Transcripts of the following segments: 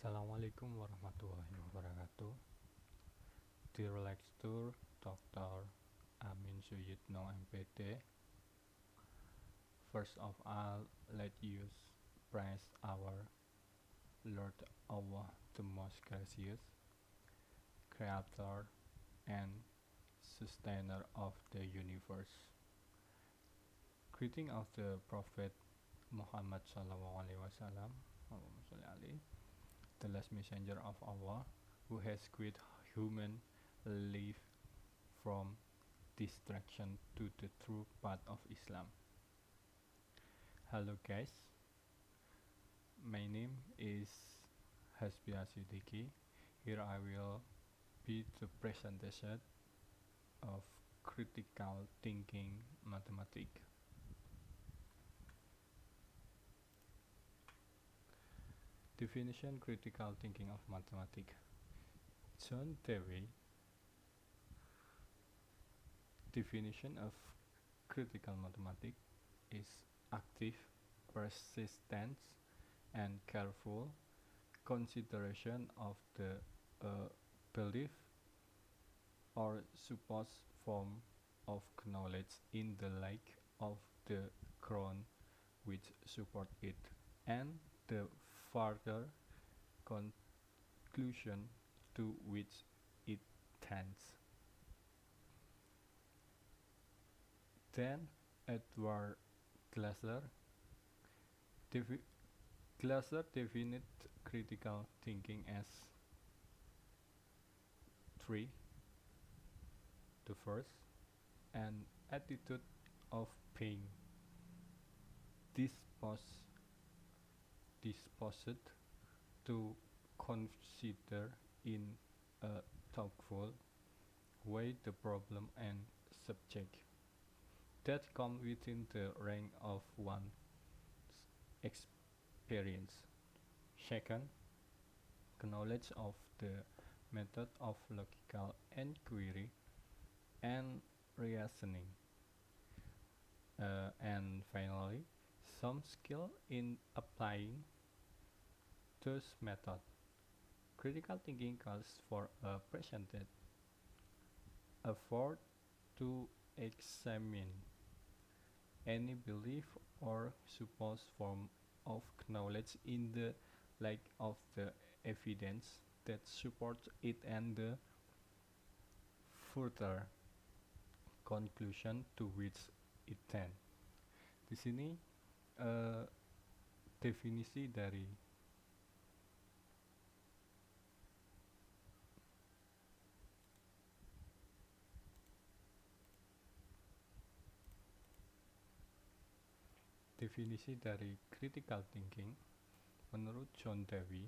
Assalamualaikum warahmatullahi wabarakatuh. Dear Lecturer Dr. Amin Suyitno MPD, first of all, let us praise our Lord Allah, the most gracious, creator and sustainer of the universe. Greeting of the Prophet Muhammad sallallahu alaihi wasallam, the last messenger of Allah, who has quit human life from distraction to the true path of Islam. Hello guys, my name is Hasbia Siddiqui. Here I will be the presentation of critical thinking mathematics. Definition critical thinking of mathematics. John Dewey definition of critical mathematics is active, persistence, and careful consideration of the belief or supposed form of knowledge in the light of the ground which support it, and the further conclusion to which it tends. Then Edward Glaser defined critical thinking as three. The first, an attitude of being disposed to consider in a thoughtful way the problem and subject that come within the range of one's experience. Second, knowledge of the method of logical inquiry and reasoning. And finally, some skill in applying those methods. Critical thinking calls for a presented effort to examine any belief or supposed form of knowledge in the light of the evidence that supports it and the further conclusion to which it tends. Di sini definisi dari critical thinking menurut John Dewey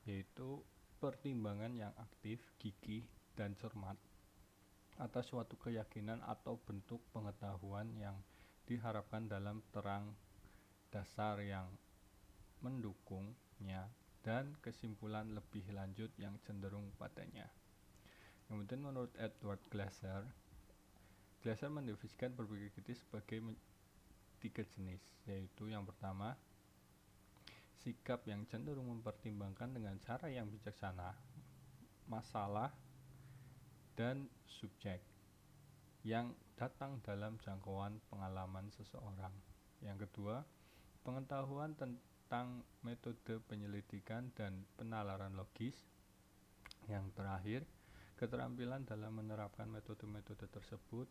yaitu pertimbangan yang aktif, gigih, dan cermat atas suatu keyakinan atau bentuk pengetahuan yang diharapkan dalam terang dasar yang mendukungnya dan kesimpulan lebih lanjut yang cenderung padanya. Kemudian menurut Edward Glaser mendefinisikan berpikir kritis sebagai 3 jenis, yaitu yang pertama, sikap yang cenderung mempertimbangkan dengan cara yang bijaksana masalah dan subjek yang datang dalam jangkauan pengalaman seseorang. Yang kedua, pengetahuan tentang metode penyelidikan dan penalaran logis. Yang terakhir, keterampilan dalam menerapkan metode-metode tersebut.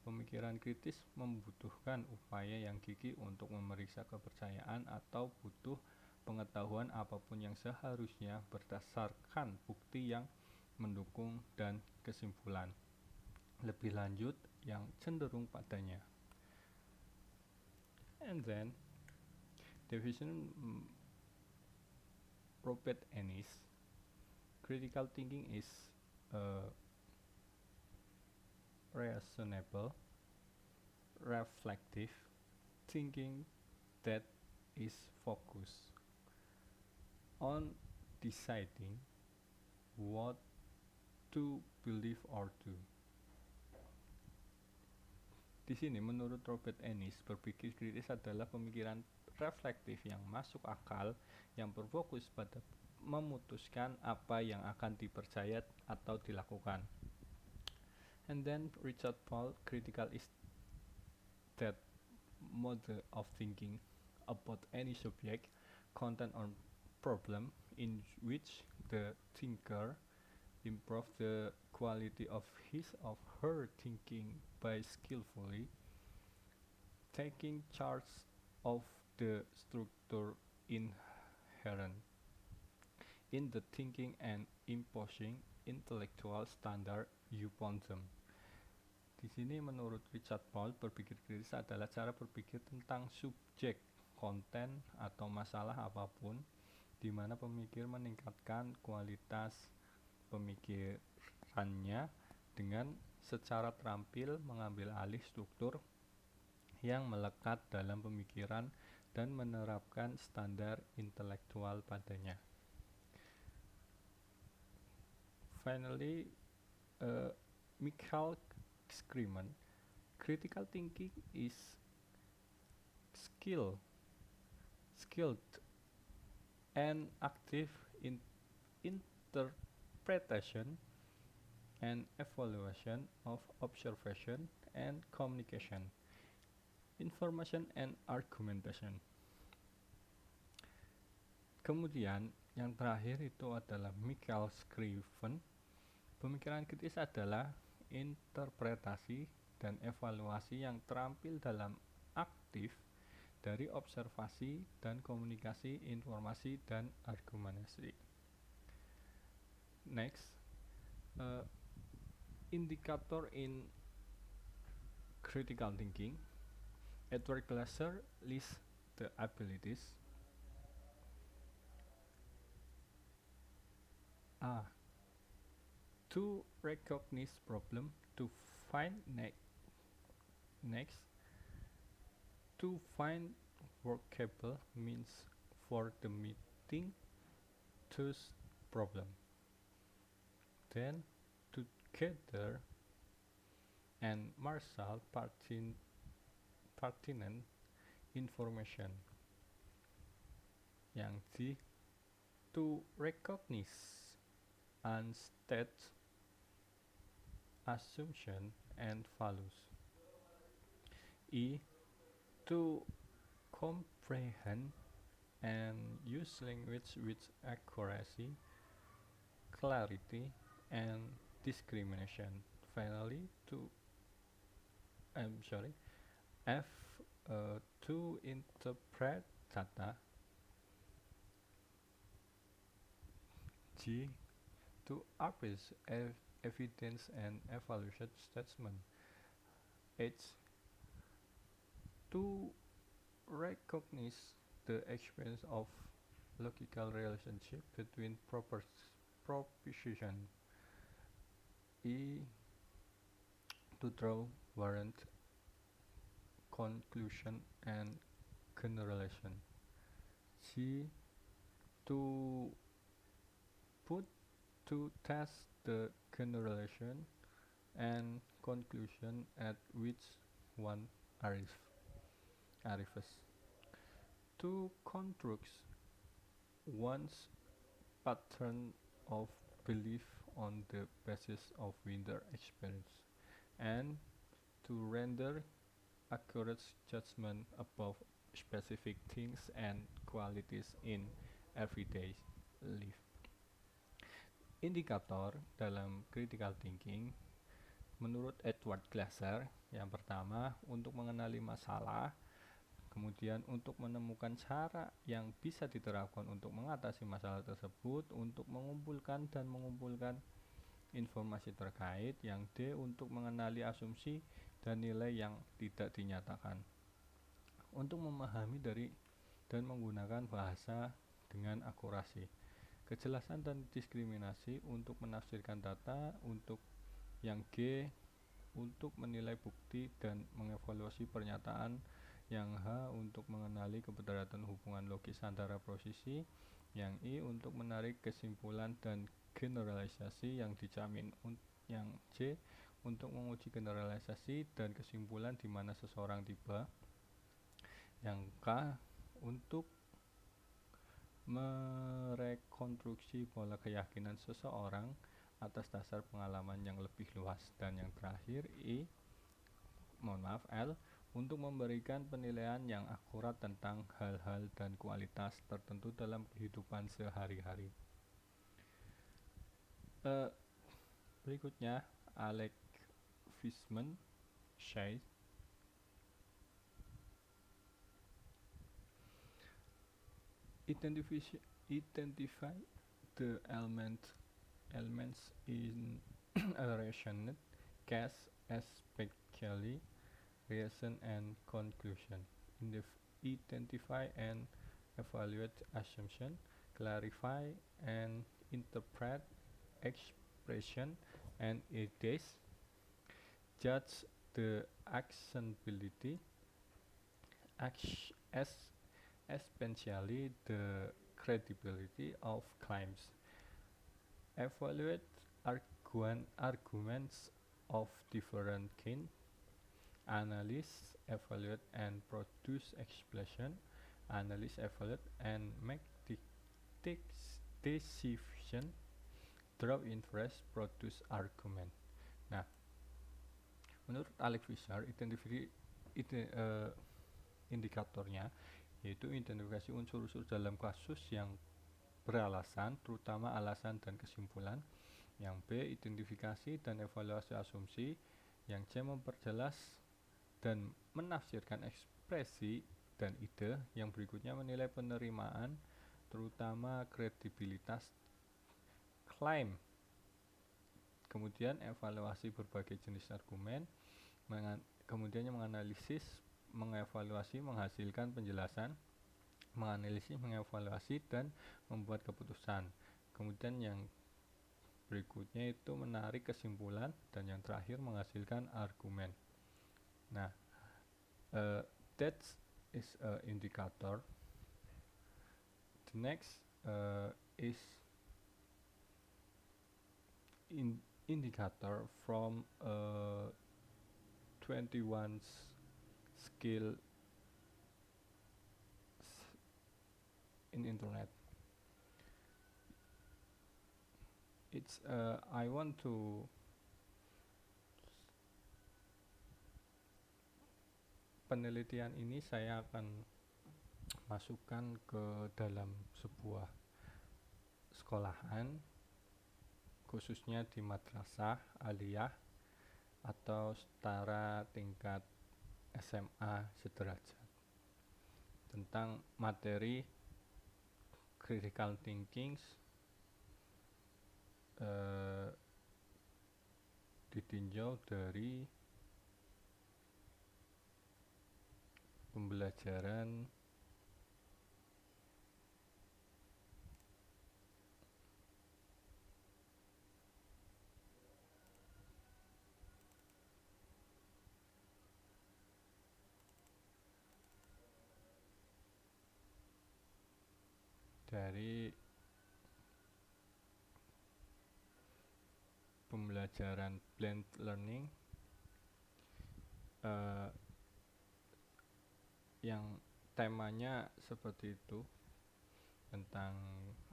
Pemikiran kritis membutuhkan upaya yang gigih untuk memeriksa kepercayaan atau butuh pengetahuan apapun yang seharusnya berdasarkan bukti yang mendukung dan kesimpulan lebih lanjut yang cenderung padanya. And then definition Robert Ennis, critical thinking is reasonable, reflective thinking that is focused on deciding what to believe or do. Di sini menurut Robert Ennis, berpikir kritis adalah pemikiran reflektif yang masuk akal, yang berfokus pada memutuskan apa yang akan dipercaya atau dilakukan. And then Richard Paul critical is that mode of thinking about any subject, content or problem in which the thinker improves the quality of his or her thinking by skillfully taking charge of the structure inherent in the thinking and imposing intellectual standard upon them. Di sini menurut Richard Paul, berpikir kritis adalah cara berpikir tentang subjek, konten, atau masalah apapun, di mana pemikir meningkatkan kualitas pemikirannya dengan secara terampil mengambil alih struktur yang melekat dalam pemikiran dan menerapkan standar intelektual padanya. Finally, Michael Screeman, critical thinking is skilled and active in interpretation and evaluation of observation and communication, information and argumentation. Kemudian yang terakhir itu adalah Michael Screeven. Pemikiran kritis adalah interpretasi dan evaluasi yang terampil dalam aktif dari observasi dan komunikasi informasi dan argumentasi. Next, indicator in critical thinking. Edward Glaser lists the abilities to recognize problem, to find next, to find workable means for the meeting those problem, then to gather and marshal pertinent information. Yang D, to recognize and state assumption and values. E, to comprehend and use language with accuracy, clarity, and discrimination. Finally, F, to interpret data. G, to appraise evidence and evaluate statement. H, to recognize the experience of logical relationship between proposition. E, to draw warrant conclusion and generalization. C, to put to test the generalization and conclusion at which one arrives. To construct one's pattern of belief on the basis of wider experience, and to render accurate judgment about specific things and qualities in everyday life. Indikator dalam critical thinking menurut Edward Glaser, yang pertama untuk mengenali masalah, kemudian untuk menemukan cara yang bisa diterapkan untuk mengatasi masalah tersebut, untuk mengumpulkan informasi terkait, yang D, untuk mengenali asumsi dan nilai yang tidak dinyatakan, untuk memahami dari dan menggunakan bahasa dengan akurasi, kejelasan dan diskriminasi untuk menafsirkan data, untuk yang G, untuk menilai bukti dan mengevaluasi pernyataan, yang H, untuk mengenali keberadaan hubungan logis antara posisi, yang I, untuk menarik kesimpulan dan generalisasi yang dijamin, yang C, untuk menguji generalisasi dan kesimpulan di mana seseorang tiba, yang K, untuk merekonstruksi pola keyakinan seseorang atas dasar pengalaman yang lebih luas. Dan yang terakhir L, untuk memberikan penilaian yang akurat tentang hal-hal dan kualitas tertentu dalam kehidupan sehari-hari. Berikutnya, Alex Fishman says, identify the elements in a reasoned case, especially reason and conclusion. Identify and evaluate assumption, clarify and interpret expression and ideas, judge the actionability, especially the credibility of claims, evaluate arguments of different kind, analyze, evaluate and produce expression, analyze, evaluate and make decision, draw inference, produce argument. Nah, menurut Alex Fisher, indikatornya yaitu identifikasi unsur-unsur dalam kasus yang beralasan, terutama alasan dan kesimpulan. Yang B, identifikasi dan evaluasi asumsi. Yang C, memperjelas dan menafsirkan ekspresi dan ide. Yang berikutnya menilai penerimaan, terutama kredibilitas klaim. Kemudian evaluasi berbagai jenis argumen, kemudian menganalisis, mengevaluasi, menghasilkan penjelasan, menganalisis, mengevaluasi, dan membuat keputusan. Kemudian yang berikutnya itu menarik kesimpulan, dan yang terakhir menghasilkan argumen. Nah, that is an indicator. The next is indicator from 21 skill in internet. It's I want to penelitian ini saya akan masukkan ke dalam sebuah sekolahan, khususnya di madrasah aliyah atau setara tingkat SMA sederajat, tentang materi critical thinking ditinjau dari pembelajaran dari pembelajaran blended learning yang temanya seperti itu, tentang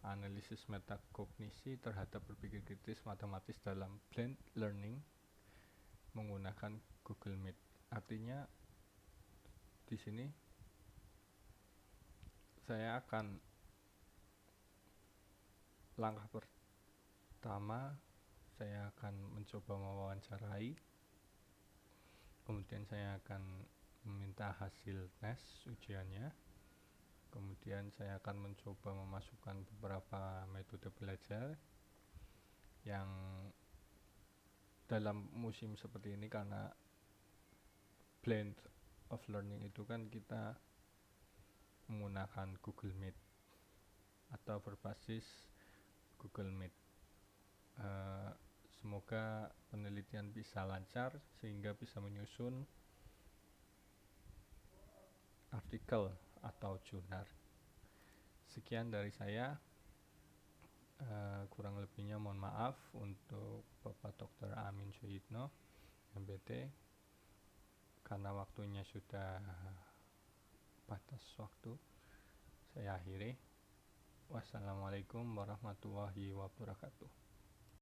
analisis metakognisi terhadap berpikir kritis matematis dalam blended learning menggunakan Google Meet. Artinya di sini saya akan langkah pertama saya akan mencoba mewawancarai, kemudian saya akan meminta hasil tes ujiannya, kemudian saya akan mencoba memasukkan beberapa metode belajar yang dalam musim seperti ini, karena blend of learning itu kan kita menggunakan Google Meet atau berbasis Google Meet. Semoga penelitian bisa lancar sehingga bisa menyusun artikel atau jurnal. Sekian dari saya, kurang lebihnya mohon maaf untuk Bapak Dr. Amin Suyitno, MPT, karena waktunya sudah batas waktu. Saya akhiri. Wassalamualaikum warahmatullahi wabarakatuh.